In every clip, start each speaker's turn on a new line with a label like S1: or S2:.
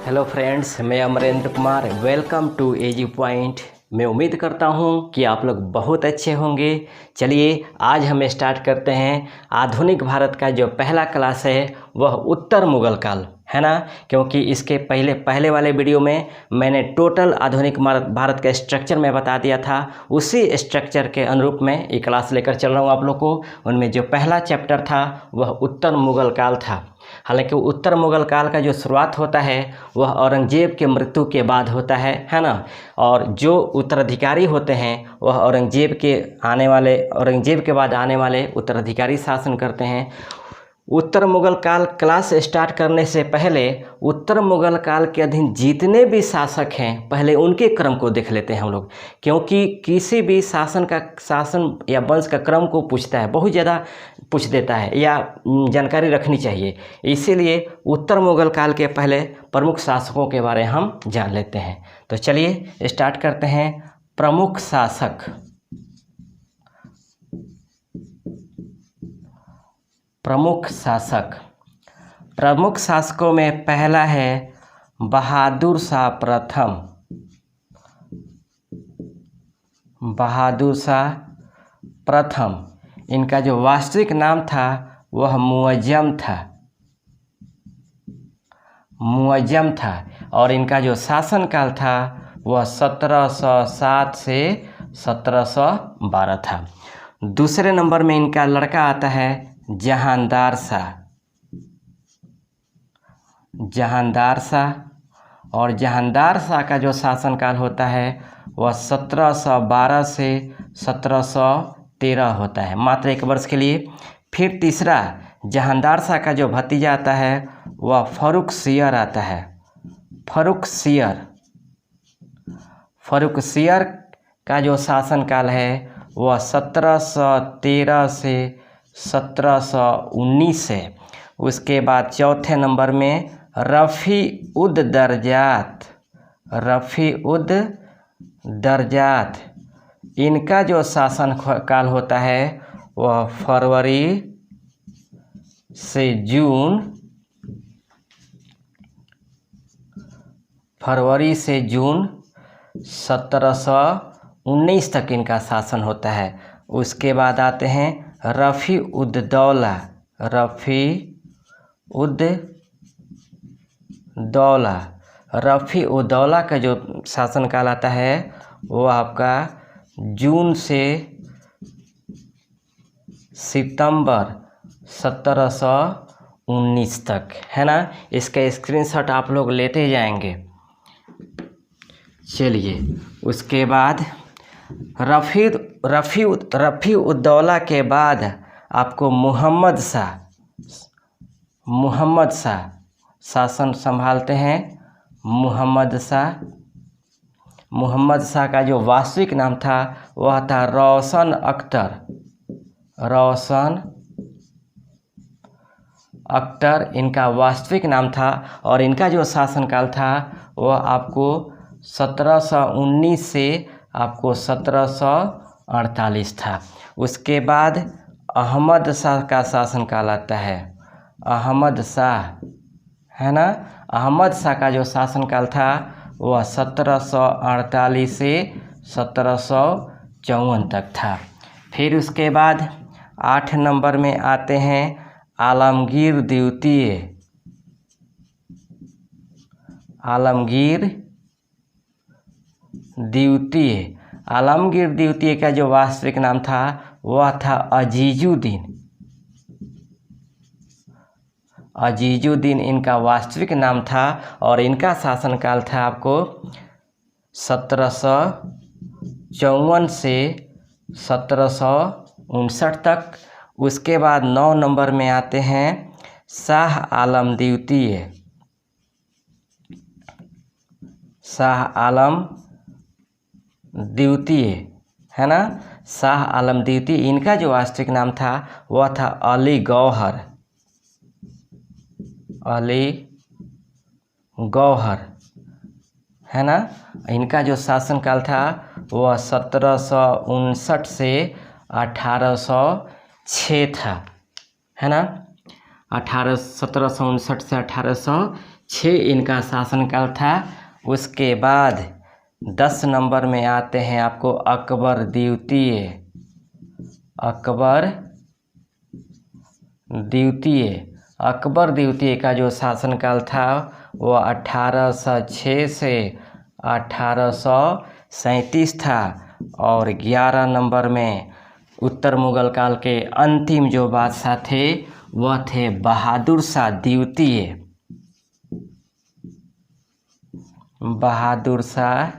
S1: Hello friends, मैं Amarendra Kumar. Welcome to AG point. मैं उम्मीद करता हूं कि आप लोग बहुत अच्छे होंगे। चलिए आज हम स्टार्ट करते हैं। आधुनिक भारत का जो पहला क्लास है वह उत्तर मुगल काल है ना, क्योंकि इसके पहले वाले वीडियो में मैंने टोटल आधुनिक भारत का स्ट्रक्चर में बता दिया था। उसी स्ट्रक्चर के अनुरूप मैं ये क्लास लेकर चल रहा हूँ आप लोग को। उनमें जो पहला चैप्टर था वह उत्तर मुगल काल था। हालांकि उत्तर मुगल काल का जो शुरुआत होता है वह औरंगजेब के मृत्यु के बाद होता है ना। और जो उत्तराधिकारी होते हैं वह औरंगजेब के बाद आने वाले उत्तराधिकारी शासन करते हैं। उत्तर मुगल काल क्लास स्टार्ट करने से पहले उत्तर मुगल काल के अधीन जितने भी शासक हैं पहले उनके क्रम को देख लेते हैं हम लोग, क्योंकि किसी भी शासन या वंश का क्रम को पूछता है, बहुत ज़्यादा पूछ देता है या जानकारी रखनी चाहिए। इसीलिए उत्तर मुगल काल के पहले प्रमुख शासकों के बारे में हम जान लेते हैं। तो चलिए स्टार्ट करते हैं। प्रमुख शासक। प्रमुख शासकों में पहला है बहादुर शाह प्रथम। इनका जो वास्तविक नाम था वह मुअज्जम था और इनका जो शासनकाल था वह 1707 से 1712 था। दूसरे नंबर में इनका लड़का आता है जहांदार शाह। और जहांदार शाह का जो शासनकाल होता है वह 1712 से 1713 होता है, मात्र 1 वर्ष के लिए। फिर तीसरा जहांदार शाह का जो भतीजा आता है वह फर्रुखसियर आता है। फर्रुखसियर का जो शासनकाल है वह 1713 से 1719 है। उसके बाद चौथे नंबर में रफ़ी-उद-दरजात, इनका जो शासन काल होता है वह फरवरी से जून 1719 तक इनका शासन होता है। उसके बाद आते हैं रफ़ी-उद-दौला का जो शासनकाल आता है वो आपका जून से सितंबर 1719 तक है ना। इसका स्क्रीनशॉट आप लोग लेते जाएंगे। चलिए उसके बाद रफ़ी-उद-दौला के बाद आपको मुहम्मद शाह शासन संभालते हैं। मुहम्मद शाह का जो वास्तविक नाम था वह था रोशन अख्तर इनका वास्तविक नाम था। और इनका जो शासनकाल था वह आपको 1719 से आपको 1748 था। उसके बाद अहमद शाह का शासनकाल आता है। अहमद शाह का जो शासनकाल था वह 1748 से 1754 तक था। फिर उसके बाद 8 नंबर में आते हैं आलमगीर द्वितीय का जो वास्तविक नाम था वह था अजीजुद्दीन इनका वास्तविक नाम था। और इनका शासनकाल था आपको 1754 से 1759 तक। उसके बाद 9 नंबर में आते हैं शाह आलम द्वितीय है ना। शाह आलम द्वितीय इनका जो वास्तविक नाम था वह था अली गौहर है ना। इनका जो शासनकाल था वह 1759 से 1806 था है ना। 1759 से 1806 6 इनका शासनकाल था। उसके बाद 10 नंबर में आते हैं आपको अकबर द्वितीय। अकबर द्वितीय का जो शासनकाल था वो 1806 से 1837 था। और 11 नंबर में उत्तर मुगल काल के अंतिम जो बादशाह थे वह थे बहादुर शाह द्वितीय। बहादुर शाह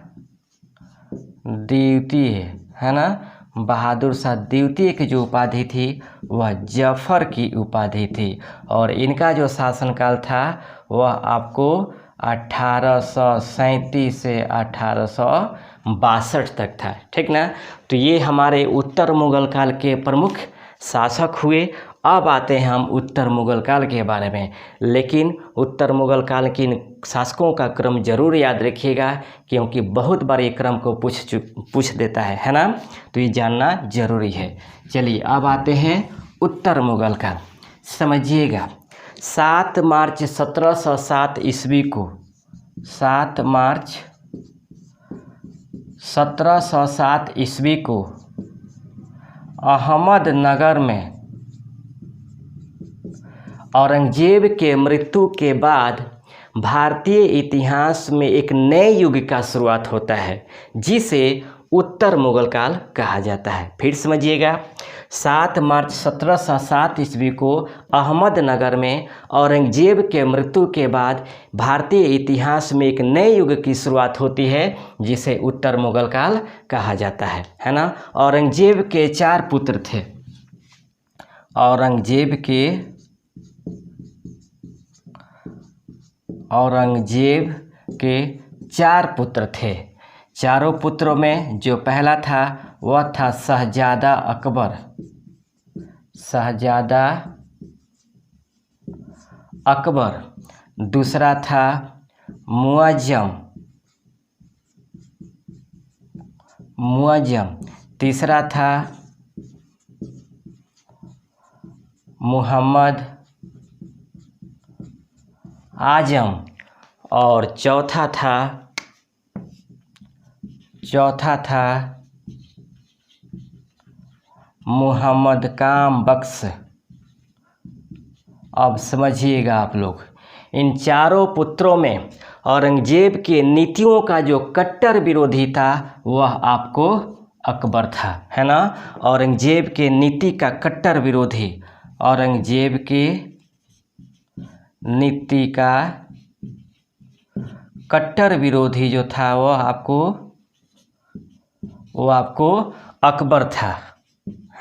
S1: द्वितीय है ना। बहादुर शाह द्वितीय की जो उपाधि थी वह जफर की उपाधि थी। और इनका जो शासनकाल था वह आपको 1837 से 1862 तक था। ठीक ना। तो ये हमारे उत्तर मुगल काल के प्रमुख शासक हुए। अब आते हैं हम उत्तर मुगल काल के बारे में। लेकिन उत्तर मुगल काल के शासकों का क्रम जरूर याद रखिएगा, क्योंकि बहुत बार ये क्रम को पूछ देता है ना। तो ये जानना जरूरी है। चलिए अब आते हैं उत्तर मुगल काल। समझिएगा, 7 मार्च 1707 ईस्वी को 7 मार्च 1707 ईस्वी को अहमदनगर में औरंगजेब के मृत्यु के बाद भारतीय इतिहास में एक नए युग का शुरुआत होता है, जिसे उत्तर मुगल काल कहा जाता है। फिर समझिएगा, 7 मार्च 1707 ईस्वी को अहमदनगर में औरंगजेब के मृत्यु के बाद भारतीय इतिहास में एक नए युग की शुरुआत होती है, जिसे उत्तर मुगल काल कहा जाता है ना। औरंगजेब के 4 पुत्र थे। औरंगजेब के 4 पुत्र थे। चारों पुत्रों में जो पहला था वह था शहजादा अकबर। दूसरा था मुअज्जम। तीसरा था मुहम्मद आजम। और चौथा था मुहम्मद काम बख्श। अब समझिएगा आप लोग, इन चारों पुत्रों में औरंगजेब की नीतियों का जो कट्टर विरोधी था वह आपको अकबर था, है ना। औरंगजेब के नीति का कट्टर विरोधी, औरंगजेब के नीति का कट्टर विरोधी जो था वह आपको अकबर था,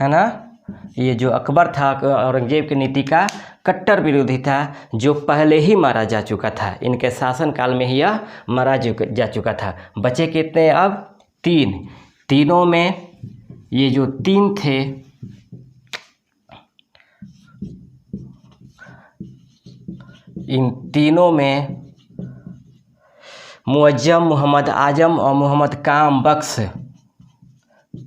S1: है ना। ये जो अकबर था औरंगजेब की नीति का कट्टर विरोधी था, जो पहले ही मारा जा चुका था। इनके शासनकाल में ही यह मारा जा चुका था। बचे कितने अब? 3। तीनों में ये जो 3 थे, इन तीनों में मुअज्जम, मुहम्मद आजम और मुहम्मद काम बख्श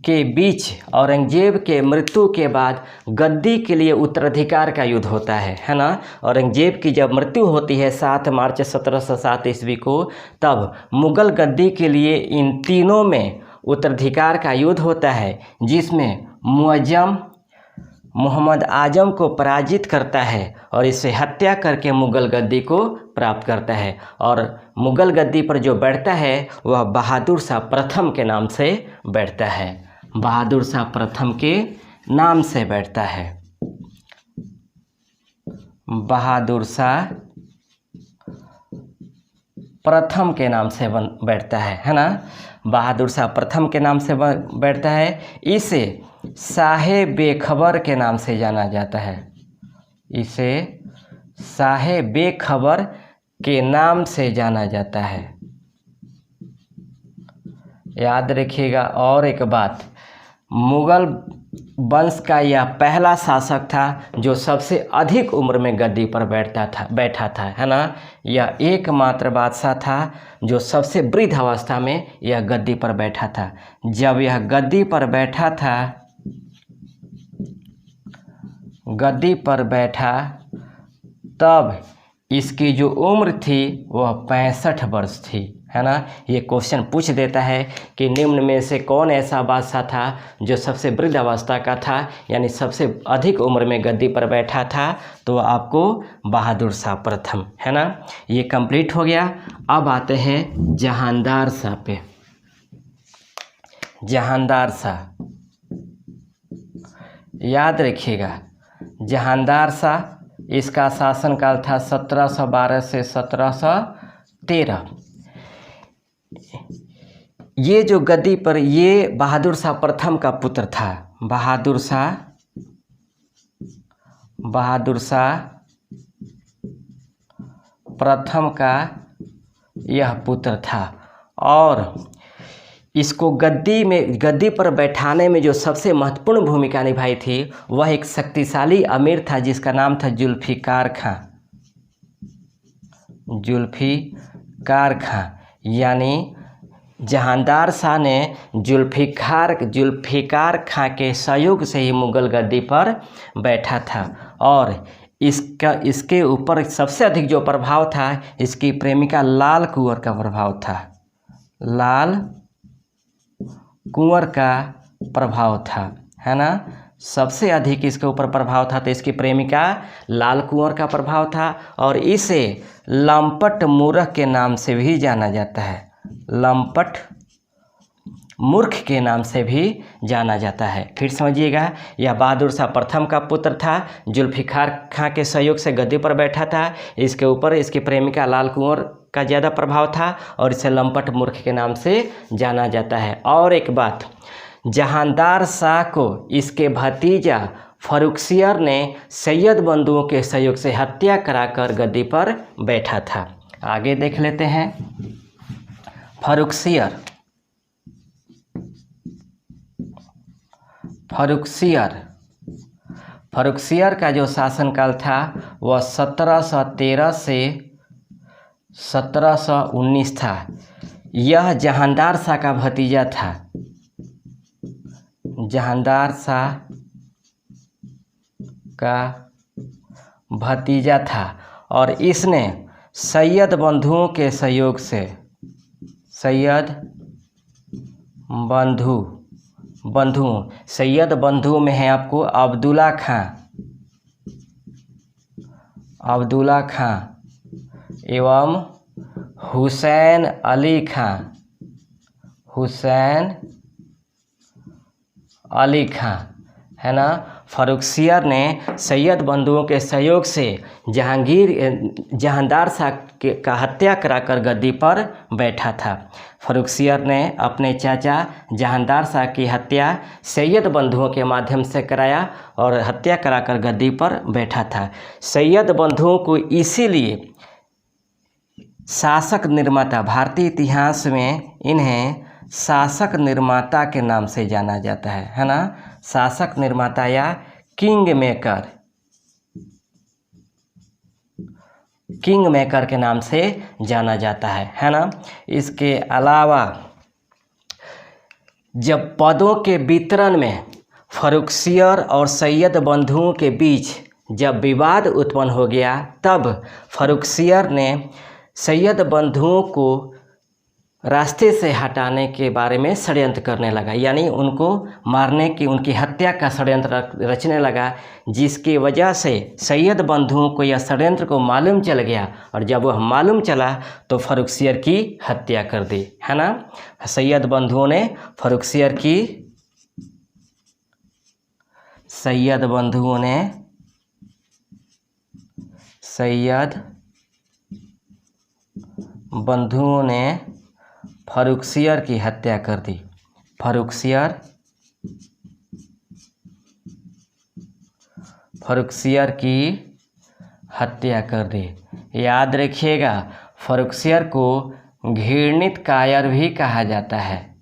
S1: के बीच औरंगजेब के मृत्यु के बाद गद्दी के लिए उत्तराधिकार का युद्ध होता है ना। औरंगजेब की जब मृत्यु होती है 7 मार्च 1707 ईस्वी को, तब मुगल गद्दी के लिए इन तीनों में उत्तराधिकार का युद्ध होता है, जिसमें मुअज्जम मुहम्मद आजम को पराजित करता है और इसे हत्या करके मुगल गद्दी को प्राप्त करता है। और मुगल गद्दी पर जो बैठता है वह बहादुर शाह प्रथम के नाम से बैठता है। बहादुर शाह प्रथम के नाम से बैठता है। बहादुर शाह प्रथम के नाम से बैठता है ना। बहादुर शाह प्रथम के नाम से बैठता है। इसे शाहे बेखबर के नाम से जाना जाता है। इसे शाहे बेखबर के नाम से जाना जाता है। याद रखिएगा। और एक बात, मुगल वंश का यह पहला शासक था जो सबसे अधिक उम्र में गद्दी पर बैठा था, है ना। यह एकमात्र बादशाह था जो सबसे वृद्ध अवस्था में यह गद्दी पर बैठा था। जब यह गद्दी पर बैठा तब इसकी जो उम्र थी वह 65 वर्ष थी, है ना। ये क्वेश्चन पूछ देता है कि निम्न में से कौन ऐसा बादशाह था जो सबसे वृद्ध अवस्था का था, यानी सबसे अधिक उम्र में गद्दी पर बैठा था, तो आपको बहादुर शाह प्रथम, है ना। ये कंप्लीट हो गया। अब आते हैं जहांदार शाह पे। जहांदार शाह याद रखिएगा, जहांदार शाह, इसका शासनकाल था 1712 से 1713। ये जो गद्दी पर, ये बहादुर शाह प्रथम का पुत्र था। बहादुर शाह प्रथम का यह पुत्र था, और इसको गद्दी पर बैठाने में जो सबसे महत्वपूर्ण भूमिका निभाई थी वह एक शक्तिशाली अमीर था जिसका नाम था जुल्फ़िकार खां। जुल्फ़िकार खां, यानी जहांदार शाह ने जुल्फ़िकार खां के सहयोग से ही मुगल गद्दी पर बैठा था, और इसके ऊपर सबसे अधिक जो प्रभाव था इसकी प्रेमिका लाल कुंवर का प्रभाव था। लाल कुंवर का प्रभाव था, है ना। सबसे अधिक इसके ऊपर प्रभाव था तो इसकी प्रेमिका लाल कुंवर का प्रभाव था, और इसे लंपट मूर्ख के नाम से भी जाना जाता है। लंपट मूर्ख के नाम से भी जाना जाता है। फिर समझिएगा, यह बहादुर शाह प्रथम का पुत्र था, जुल्फ़िकार खां के सहयोग से गद्दी पर बैठा था। इसके ऊपर इसकी प्रेमिका लाल कुंवर का ज़्यादा प्रभाव था, और इसे लंपट मूर्ख के नाम से जाना जाता है। और एक बात, जहांदार शाह को इसके भतीजा फर्रुखसियर ने सैयद बंधुओं के सहयोग से हत्या कराकर गद्दी पर बैठा था। आगे देख लेते हैं। फर्रुखसियर का जो शासनकाल था वह 1713 से 1719 था। यह जहांदार शाह का भतीजा था। जहांदार शाह का भतीजा था, और इसने सैयद बंधुओं के सहयोग से, सैयद बंधु में है आपको अब्दुल्ला खां एवं हुसैन अली खां, है ना। फर्रुखसियर ने सैयद बंधुओं के सहयोग से जहांदार शाह का हत्या कराकर गद्दी पर बैठा था। फर्रुखसियर ने अपने चाचा जहांदार शाह की हत्या सैयद बंधुओं के माध्यम से कराया और हत्या कराकर गद्दी पर बैठा था। सैयद बंधुओं को इसीलिए शासक निर्माता, भारतीय इतिहास में इन्हें शासक निर्माता के नाम से जाना जाता है ना। शासक निर्माता या किंग मेकर के नाम से जाना जाता है ना। इसके अलावा जब पदों के वितरण में फर्रुखसियर और सैयद बंधुओं के बीच जब विवाद उत्पन्न हो गया, तब फर्रुखसियर ने सैयद बंधुओं को रास्ते से हटाने के बारे में षड्यंत्र करने लगा, यानी उनको मारने की, उनकी हत्या का षड्यंत्र रचने लगा, जिसकी वजह से सैयद बंधुओं को यह षड्यंत्र को मालूम चल गया, और जब वह मालूम चला तो फर्रुखसियर की हत्या कर दी, है ना। सैयद बंधुओं ने फर्रुखसियर की हत्या कर दी। फर्रुखसियर की हत्या कर दी। याद रखिएगा, फर्रुखसियर को घृणित कायर भी कहा जाता है।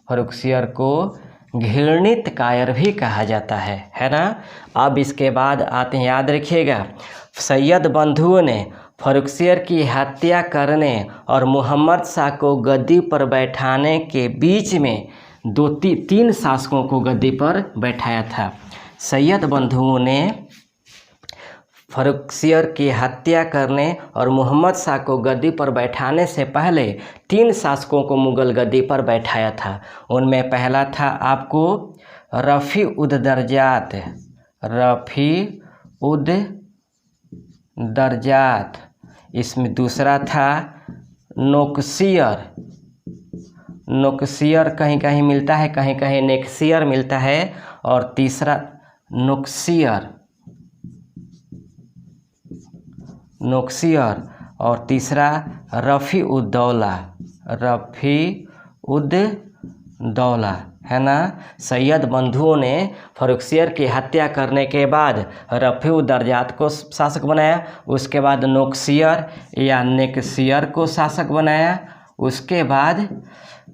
S1: फर्रुखसियर को घृणित कायर भी कहा जाता है ना। अब इसके बाद आते हैं, याद रखिएगा, सैयद बंधुओं ने फर्रुखसियर की हत्या करने और मोहम्मद शाह को गद्दी पर बैठाने के बीच में तीन शासकों को गद्दी पर बैठाया था। सैयद बंधुओं ने फर्रुखसियर की हत्या करने और मोहम्मद शाह को गद्दी पर बैठाने से पहले 3 शासकों को मुग़ल गद्दी पर बैठाया था। उनमें पहला था आपको रफ़ी उद दर्जात, इसमें दूसरा था नोकसियर कहीं कहीं मिलता है, कहीं कहीं नेक्सियर मिलता है, और तीसरा नोक्सियर और तीसरा रफ़ी उद दौला है ना। सैयद बंधुओं ने फर्रुखसियर की हत्या करने के बाद रफ़ी उद दर्जात को शासक बनाया, उसके बाद नोक्सियर या नेक्सियर को शासक बनाया, उसके बाद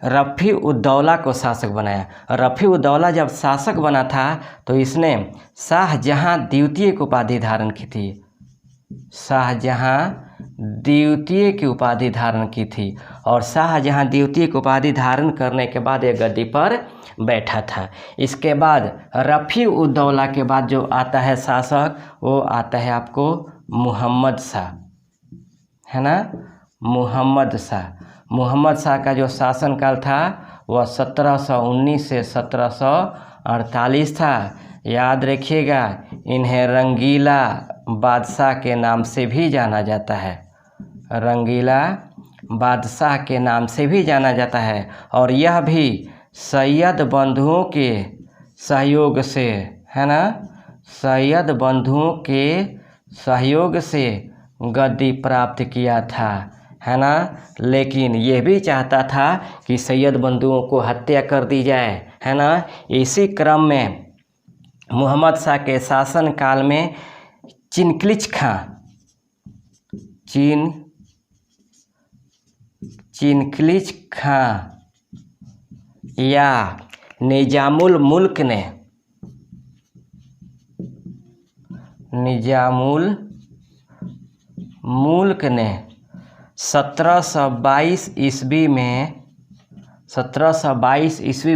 S1: रफ़ी उद दौला को शासक बनाया। रफ़ी उद दौला जब शासक बना था तो इसने शाहजहां द्वितीय की उपाधि धारण की थी, शाहजहां द्वितीय की उपाधि धारण की थी, और शाहजहां द्वितीय की उपाधि धारण करने के बाद यह गद्दी पर बैठा था। इसके बाद रफ़ी उद दौला के बाद जो आता है शासक, वो आता है आपको मोहम्मद शाह, है ना। मोहम्मद शाह का जो शासनकाल था वह 1719 से 1748 था। याद रखिएगा, इन्हें रंगीला बादशाह के नाम से भी जाना जाता है, रंगीला बादशाह के नाम से भी जाना जाता है, और यह भी सैयद बंधुओं के सहयोग से, है ना, सैयद बंधुओं के सहयोग से गद्दी प्राप्त किया था, है ना। लेकिन यह भी चाहता था कि सैयद बंधुओं को हत्या कर दी जाए, है ना। इसी क्रम में मोहम्मद शाह के शासनकाल में चिनकिच खां या निजामुल मुल्क ने 1722 ईस्वी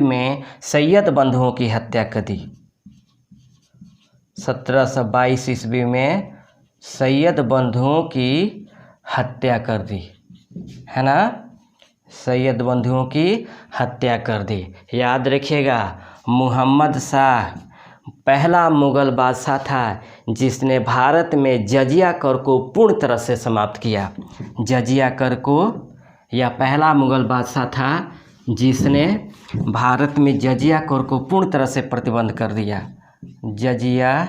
S1: में सैयद बंधुओं की हत्या कर दी। 1722 ईस्वी में सैयद बंधुओं की हत्या कर दी, है ना, सैयद बंधुओं की हत्या कर दी। याद रखिएगा, मोहम्मद शाह पहला मुग़ल बादशाह था जिसने भारत में जजिया कर को पूर्ण तरह से समाप्त किया। जजिया कर को, यह पहला मुग़ल बादशाह था जिसने भारत में जजिया कर को पूर्ण तरह से प्रतिबंध कर दिया। जजिया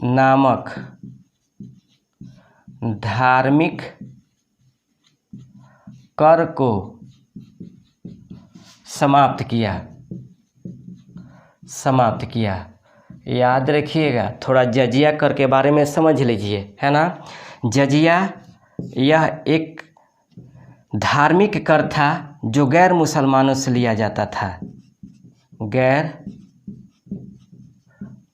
S1: नामक धार्मिक कर को समाप्त किया। याद रखिएगा, थोड़ा जजिया कर के बारे में समझ लीजिए, है ना। जजिया यह एक धार्मिक कर था जो गैर मुसलमानों से लिया जाता था, गैर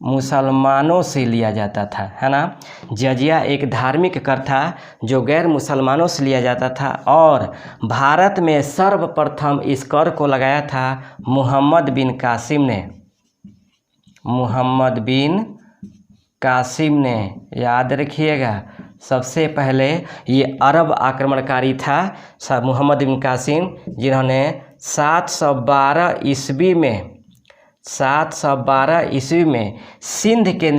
S1: मुसलमानों से लिया जाता था, है ना। जजिया एक धार्मिक कर था जो गैर मुसलमानों से लिया जाता था, और भारत में सर्वप्रथम इस कर को लगाया था मोहम्मद बिन कासिम ने। याद रखिएगा, सबसे पहले ये अरब आक्रमणकारी था मोहम्मद बिन कासिम, जिन्होंने 712 ईस्वी में सिंध के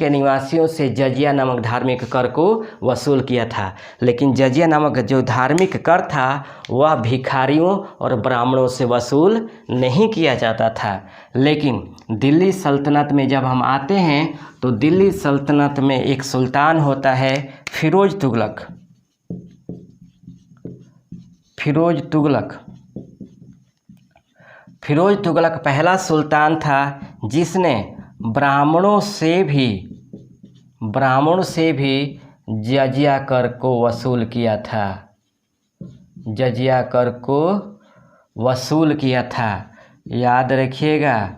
S1: निवासियों से जजिया नामक धार्मिक कर को वसूल किया था। लेकिन जजिया नामक जो धार्मिक कर था वह भिखारियों और ब्राह्मणों से वसूल नहीं किया जाता था। लेकिन दिल्ली सल्तनत में जब हम आते हैं तो दिल्ली सल्तनत में एक सुल्तान होता है फिरोज तुगलक पहला सुल्तान था जिसने ब्राह्मणों से भी जजिया कर को वसूल किया था। याद रखिएगा,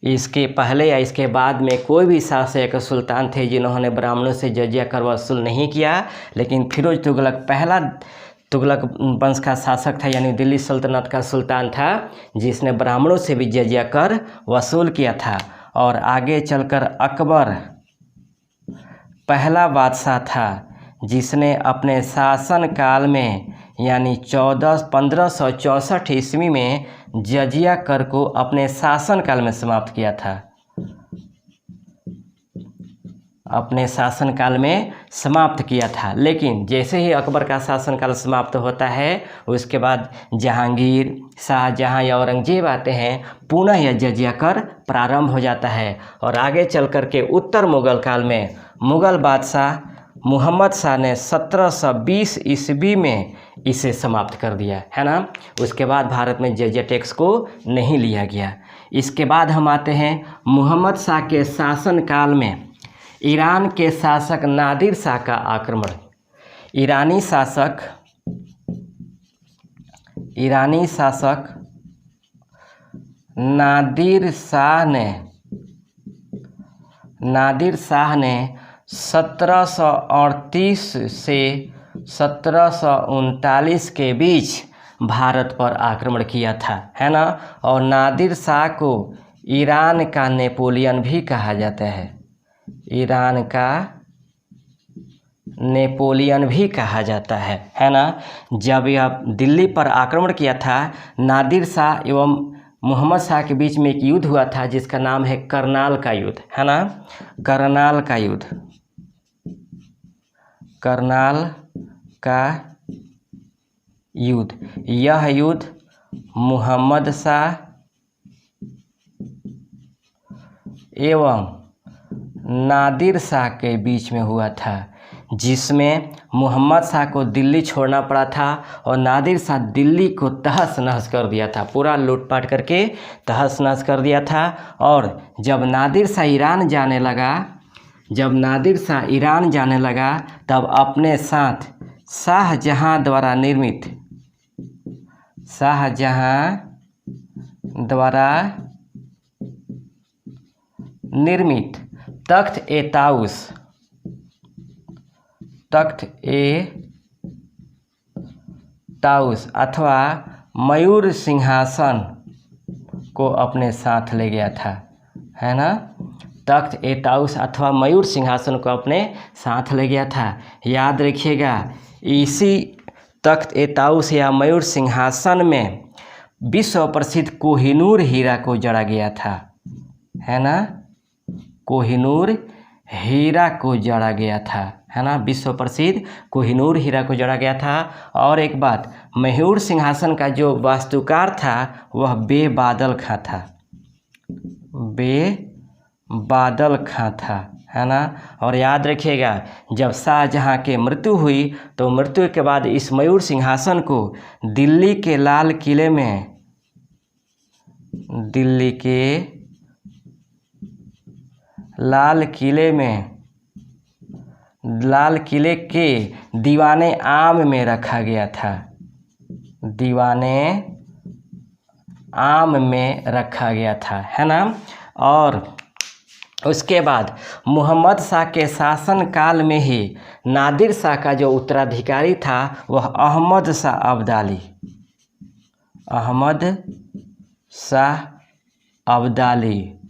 S1: इसके पहले या इसके बाद में कोई भी शासक सुल्तान थे जिन्होंने ब्राह्मणों से जजिया कर वसूल नहीं किया, लेकिन फिरोज तुगलक पहला तुगलक वंश का शासक था, यानी दिल्ली सल्तनत का सुल्तान था जिसने ब्राह्मणों से भी जजिया कर वसूल किया था। और आगे चलकर अकबर पहला बादशाह था जिसने अपने शासन काल में यानी 1564 ईस्वी में जजिया कर को अपने शासन काल में समाप्त किया था, अपने शासनकाल में समाप्त किया था। लेकिन जैसे ही अकबर का शासनकाल समाप्त होता है उसके बाद जहांगीर, शाहजहां या औरंगजेब आते हैं, पुनः यह जजिया कर प्रारंभ हो जाता है। और आगे चल कर के उत्तर मुगल काल में मुगल बादशाह मोहम्मद शाह ने 1720 ईस्वी में इसे समाप्त कर दिया, है ना। उसके बाद भारत में जजिया टैक्स को नहीं लिया गया। इसके बाद हम आते हैं मोहम्मद शाह के शासनकाल में ईरान के शासक नादिर शाह का आक्रमण। ईरानी शासक नादिर शाह ने 1738 से 1739 के बीच भारत पर आक्रमण किया था, है ना। और नादिर शाह को ईरान का नेपोलियन भी कहा जाता है, ईरान का नेपोलियन भी कहा जाता है ना। जब यह दिल्ली पर आक्रमण किया था, नादिर शाह एवं मोहम्मद शाह के बीच में एक युद्ध हुआ था जिसका नाम है करनाल का युद्ध, है ना। करनाल का युद्ध, यह युद्ध मोहम्मद शाह एवं नादिर शाह के बीच में हुआ था, जिसमें मोहम्मद शाह को दिल्ली छोड़ना पड़ा था और नादिर शाह दिल्ली को तहस नहस कर दिया था, पूरा लूटपाट करके तहस नहस कर दिया था। और जब नादिर शाह ईरान जाने लगा तब अपने साथ शाहजहां द्वारा निर्मित तख्त ए ताउस अथवा मयूर सिंहासन को अपने साथ ले गया था, है ना। तख्त ए ताउस अथवा मयूर सिंहासन को अपने साथ ले गया था। याद रखिएगा, इसी तख्त ए ताउस या मयूर सिंहासन में विश्व प्रसिद्ध कोहिनूर हीरा को जड़ा गया था, है ना। कोहिनूर हीरा को जड़ा गया था, है ना। विश्व प्रसिद्ध कोहिनूर हीरा को जड़ा गया था। और एक बात, मयूर सिंहासन का जो वास्तुकार था वह बेबादल खां था, है ना। और याद रखिएगा, जब शाहजहां की मृत्यु हुई तो मृत्यु के बाद इस मयूर सिंहासन को दिल्ली के लाल किले के दीवाने आम में रखा गया था, है ना। और उसके बाद मोहम्मद शाह के शासन काल में ही नादिर शाह का जो उत्तराधिकारी था वह अहमद शाह अब्दाली,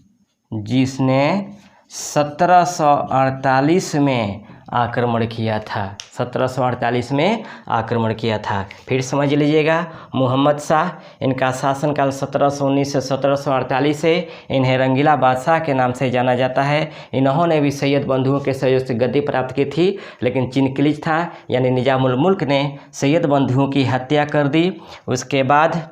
S1: जिसने 1748 में आक्रमण किया था, 1748 में आक्रमण किया था। फिर समझ लीजिएगा, मोहम्मद शाह, इनका शासनकाल 1719 से 1748 है। इन्हें रंगीला बादशाह के नाम से जाना जाता है। इन्होंने भी सैयद बंधुओं के सहयोग से गद्दी प्राप्त की थी, लेकिन चिनकिलिज था यानी निजामुल मुल्क ने सैयद बंधुओं की हत्या कर दी। उसके बाद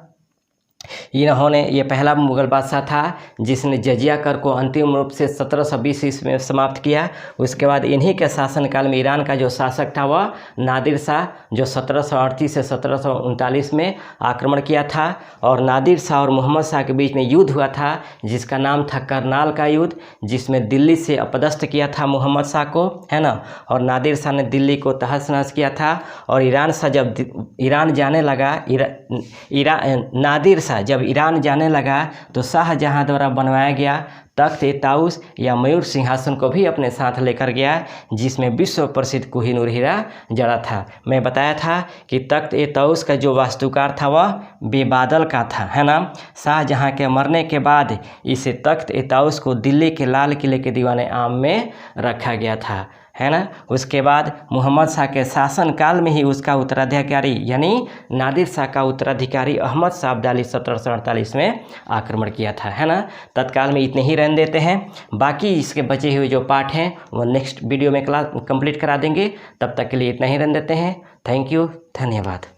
S1: ये पहला मुगल बादशाह था जिसने जजिया कर को अंतिम रूप से 1720 ईस्वी में समाप्त किया। उसके बाद इन्हीं के शासनकाल में ईरान का जो शासक था वह नादिर शाह, जो 1738 से 1739 में आक्रमण किया था। और नादिर शाह और मोहम्मद शाह के बीच में युद्ध हुआ था जिसका नाम था करनाल का युद्ध, जिसमें दिल्ली से अपदस्थ किया था मोहम्मद शाह को, है ना। और नादिर शाह ने दिल्ली को तहस नहस किया था। और ईरान शाह जब ईरान जाने लगा, नादिर शाह था। जब ईरान जाने लगा तो शाहजहां द्वारा बनवाया गया तख्त-ए-ताउस या मयूर सिंहासन को भी अपने साथ लेकर गया, जिसमें विश्व प्रसिद्ध कोहिनूर हीरा जड़ा था। मैं बताया था कि तख्त-ए-ताउस का जो वास्तुकार था वह बेबादल का था, है ना। शाहजहां के मरने के बाद इसे तख्त-ए-ताउस को दिल्ली के लाल किले के दीवाने आम में रखा गया था, है ना। उसके बाद मोहम्मद शाह के शासनकाल में ही उसका उत्तराधिकारी यानी नादिर शाह का उत्तराधिकारी अहमद शाह अब्दाली 1748 में आक्रमण किया था, है ना। तत्काल में इतने ही रहने देते हैं, बाकी इसके बचे हुए जो पार्ट हैं वो नेक्स्ट वीडियो में क्लास कंप्लीट करा देंगे। तब तक के लिए इतना ही रहने देते हैं। थैंक यू, धन्यवाद।